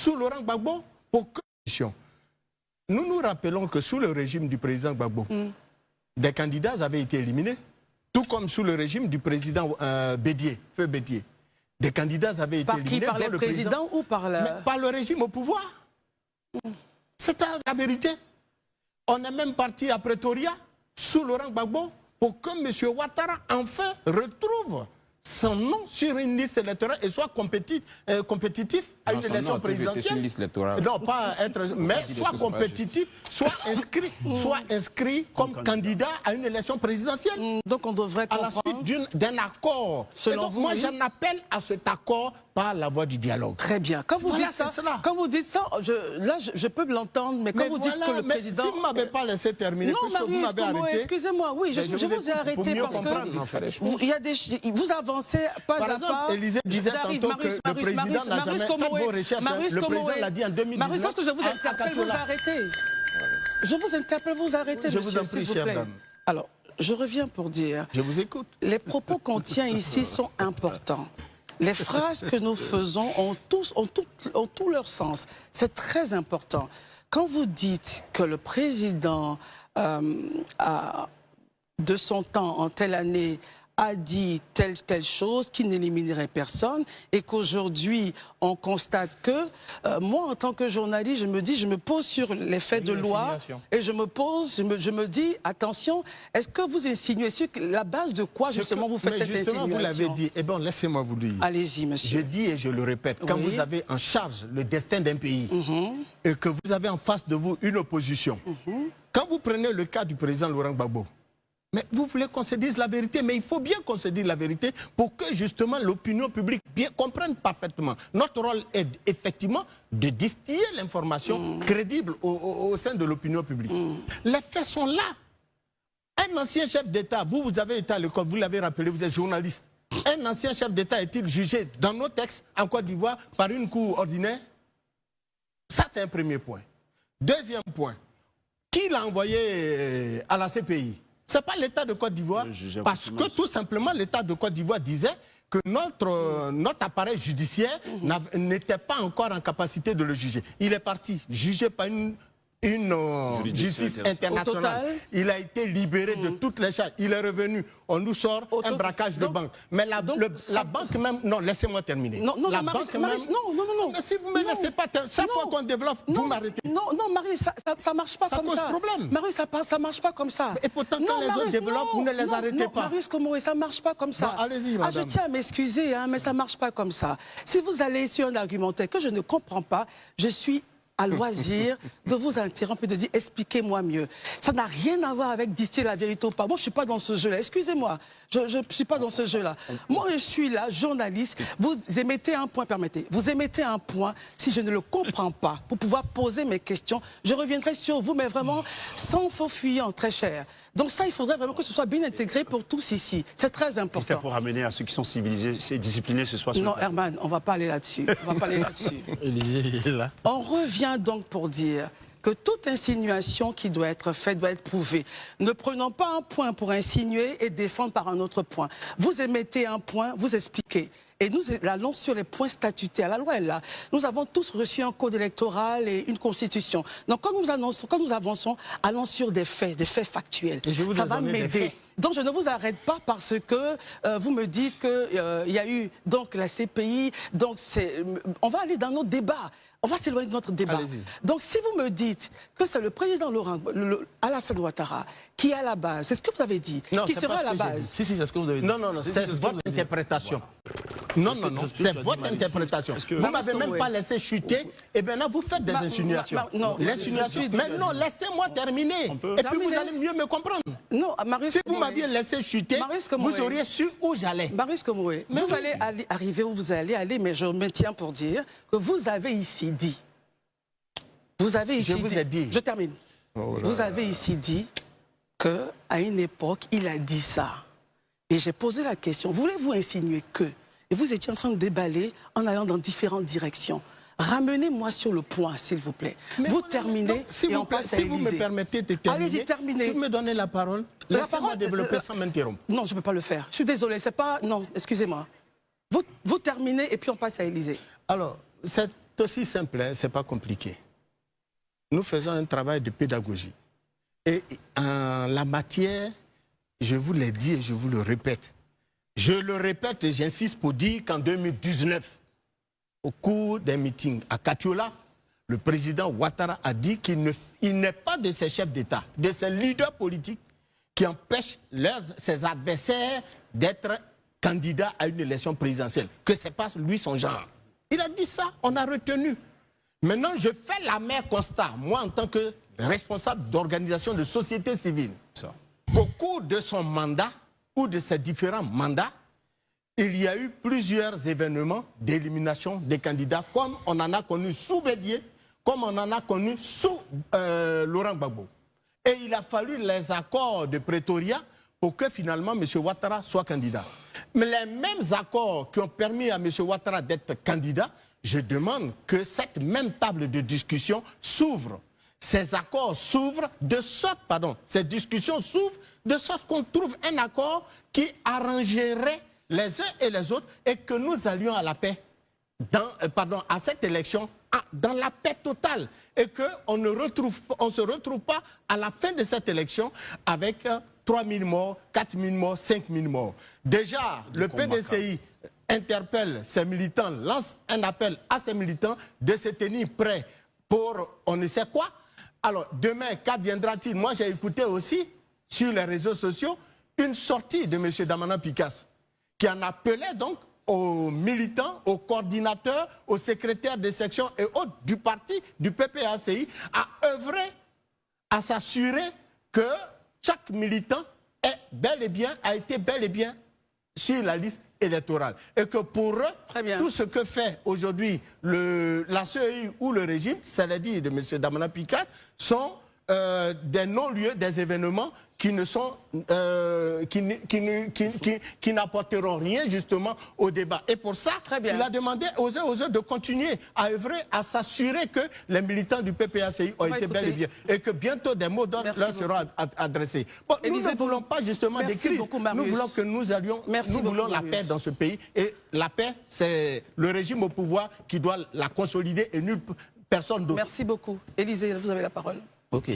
sous Laurent Gbagbo pour que... Nous nous rappelons que sous le régime du président Gbagbo, des candidats avaient été éliminés, tout comme sous le régime du président Bédié, Feu Bédié. Des candidats avaient été éliminés. Par qui? Par le président ou par le... Par le régime au pouvoir. C'est la vérité. On est même parti à Pretoria, sous Laurent Gbagbo, pour que M. Ouattara enfin retrouve son nom sur une liste électorale et soit compétitif à une élection présidentielle. Non, pas être, mais soit compétitif, soit inscrit comme candidat à une élection présidentielle. Donc on devrait comprendre... À la suite d'un accord. Selon vous, moi, j'en appelle à cet accord par la voie du dialogue. Très bien. Quand vous dites ça, je peux l'entendre, mais quand vous dites que le président... Si vous ne m'avez pas laissé terminer, non, Marius, excusez-moi, oui, je vous ai arrêté parce que vous avancez pas à pas. Par exemple, Élysée disait tantôt que le président n'a jamais fait vos recherches. Le président l'a dit en 2019. Marius, lorsque je vous interpelle, vous arrêtez. Je vous interpelle, vous arrêtez, monsieur, je vous en prie, chère dame. Alors, je reviens pour dire... Je vous écoute. Les propos qu'on tient ici sont importants. Les phrases que nous faisons ont tout leur sens. C'est très important. Quand vous dites que le président, de son temps, en telle année, a dit telle chose qui n'éliminerait personne et qu'aujourd'hui on constate que moi en tant que journaliste je me pose sur les faits de loi et je me dis attention, est-ce que vous insinuez sur la base de quoi justement vous faites cette insinuation? Vous l'avez dit, et bon laissez-moi vous dire. Allez-y monsieur. Je dis et je le répète, quand vous avez en charge le destin d'un pays et que vous avez en face de vous une opposition, quand vous prenez le cas du président Laurent Gbagbo, mais vous voulez qu'on se dise la vérité, mais il faut bien qu'on se dise la vérité pour que justement l'opinion publique comprenne parfaitement. Notre rôle est effectivement de distiller l'information crédible au sein de l'opinion publique. Les faits sont là. Un ancien chef d'État, vous avez été à l'école, vous l'avez rappelé, vous êtes journaliste. Un ancien chef d'État est-il jugé dans nos textes en Côte d'Ivoire par une cour ordinaire? Ça, c'est un premier point. Deuxième point, qui l'a envoyé à la CPI? Ce n'est pas l'État de Côte d'Ivoire, parce que tout simplement l'État de Côte d'Ivoire disait que notre appareil judiciaire n'était pas encore en capacité de le juger. Il est parti, jugé par une justice internationale. Il a été libéré de toutes les charges. Il est revenu. On nous sort un braquage de banque. Mais la banque même... Non, laissez-moi terminer. Non, Marius, non. Mais si vous ne me laissez pas... Chaque fois qu'on développe, vous m'arrêtez. Non, Marius, ça ne marche pas comme ça. Ça cause problème. Marius, ça ne marche pas comme ça. Et pourtant, quand les autres développent, vous ne les arrêtez pas. Marius Komoré, ça ne marche pas comme ça. Allez-y, madame. Je tiens à m'excuser, mais ça ne marche pas comme ça. Si vous allez sur un argumentaire que je ne comprends pas, je suis à loisir de vous interrompre et de dire expliquez-moi mieux. Ça n'a rien à voir avec distiller la vérité ou pas. Moi, je ne suis pas dans ce jeu-là. Excusez-moi, je ne suis pas dans ce jeu-là. Moi, je suis là, journaliste. Vous émettez un point, permettez. Vous émettez un point. Si je ne le comprends pas, pour pouvoir poser mes questions, je reviendrai sur vous, mais vraiment sans faux fuyant, très cher. Donc ça, il faudrait vraiment que ce soit bien intégré pour tous ici. C'est très important. Il faut ramener à ceux qui sont civilisés et disciplinés ce soir. Non, Herman, on ne va pas aller là-dessus. On va pas aller là-dessus. On revient donc pour dire que toute insinuation qui doit être faite doit être prouvée. Ne prenons pas un point pour insinuer et défendre par un autre point. Vous émettez un point, vous expliquez. Et nous allons sur les points statutaires. La loi est là. Nous avons tous reçu un code électoral et une constitution. Donc quand nous avançons, allons sur des faits factuels. Ça va m'aider. Donc je ne vous arrête pas parce que vous me dites qu'il y a eu donc la CPI. Donc on va aller dans notre débat. On va s'éloigner de notre débat. Donc si vous me dites que c'est le président Alassane Ouattara qui est à la base, c'est ce que vous avez dit, qui sera à la base. Si, c'est ce que vous avez dit. Non, c'est votre interprétation. Non, c'est votre interprétation. Vous ne m'avez même pas laissé chuter, et maintenant vous faites des insinuations. L'insinuation. Mais non, laissez-moi terminer. Et puis vous allez mieux me comprendre. Non, si vous m'aviez laissé chuter, vous auriez su où j'allais. Marius Komoré, vous allez arriver où vous allez aller, mais je me tiens pour dire que vous avez ici dit. Vous avez ici dit. Je termine. Vous avez ici dit qu'à une époque, il a dit ça. Et j'ai posé la question, voulez-vous insinuer que? Et vous étiez en train de déballer en allant dans différentes directions. Ramenez-moi sur le point, s'il vous plaît. Mais vous terminez et on passe à Élysée. Si vous me permettez de terminer, allez-y, terminez. Si vous me donnez la parole, laissez-moi développer sans m'interrompre. Non, je ne peux pas le faire. Je suis désolé, c'est pas... Non, excusez-moi. Vous terminez et puis on passe à Élysée. Alors, C'est aussi simple, hein, c'est pas compliqué. Nous faisons un travail de pédagogie. Et en la matière, je vous l'ai dit et je vous le répète. Je le répète et j'insiste pour dire qu'en 2019, au cours d'un meeting à Katiola, le président Ouattara a dit qu'il n'est pas de ses chefs d'État, de ses leaders politiques qui empêchent ses adversaires d'être candidats à une élection présidentielle, que ce n'est pas lui son genre. Il a dit ça, on a retenu. Maintenant, je fais la même constat, moi en tant que responsable d'organisation de société civile. Au cours de son mandat, ou de ses différents mandats, il y a eu plusieurs événements d'élimination des candidats, comme on en a connu sous Bédié, comme on en a connu sous Laurent Gbagbo. Et il a fallu les accords de Pretoria pour que finalement M. Ouattara soit candidat. Mais les mêmes accords qui ont permis à M. Ouattara d'être candidat, je demande que cette même table de discussion s'ouvre. Ces accords s'ouvrent de sorte, ces discussions s'ouvrent de sorte qu'on trouve un accord qui arrangerait les uns et les autres et que nous allions à la paix, à cette élection, dans la paix totale. Et qu'on ne se retrouve pas à la fin de cette élection avec 3 000 morts, 4 000 morts, 5 000 morts. Déjà, le PDCI interpelle ses militants, lance un appel à ses militants de se tenir prêts pour on ne sait quoi. Alors, demain, qu'adviendra-t-il? Moi, j'ai écouté aussi, sur les réseaux sociaux, une sortie de M. Damana Picasse, qui en appelait donc aux militants, aux coordinateurs, aux secrétaires de section et autres du parti, du PPACI, à œuvrer, à s'assurer que chaque militant a été bel et bien sur la liste électorale. Et que pour eux, tout ce que fait aujourd'hui la CEI ou le régime, c'est-à-dire de M. Damana Picasse, sont des non-lieux, des événements qui ne sont qui n'apporteront rien justement au débat. Et pour ça, il a demandé aux uns de continuer à œuvrer, à s'assurer que les militants du PPACI ont été bel et bien, et que bientôt des mots d'ordre leur seront adressés. Bon, nous ne voulons pas justement des crises. Nous voulons que nous voulons la paix dans ce pays. Et la paix, c'est le régime au pouvoir qui doit la consolider et nulle personne d'autre. Merci beaucoup. Élisée, vous avez la parole. Ok.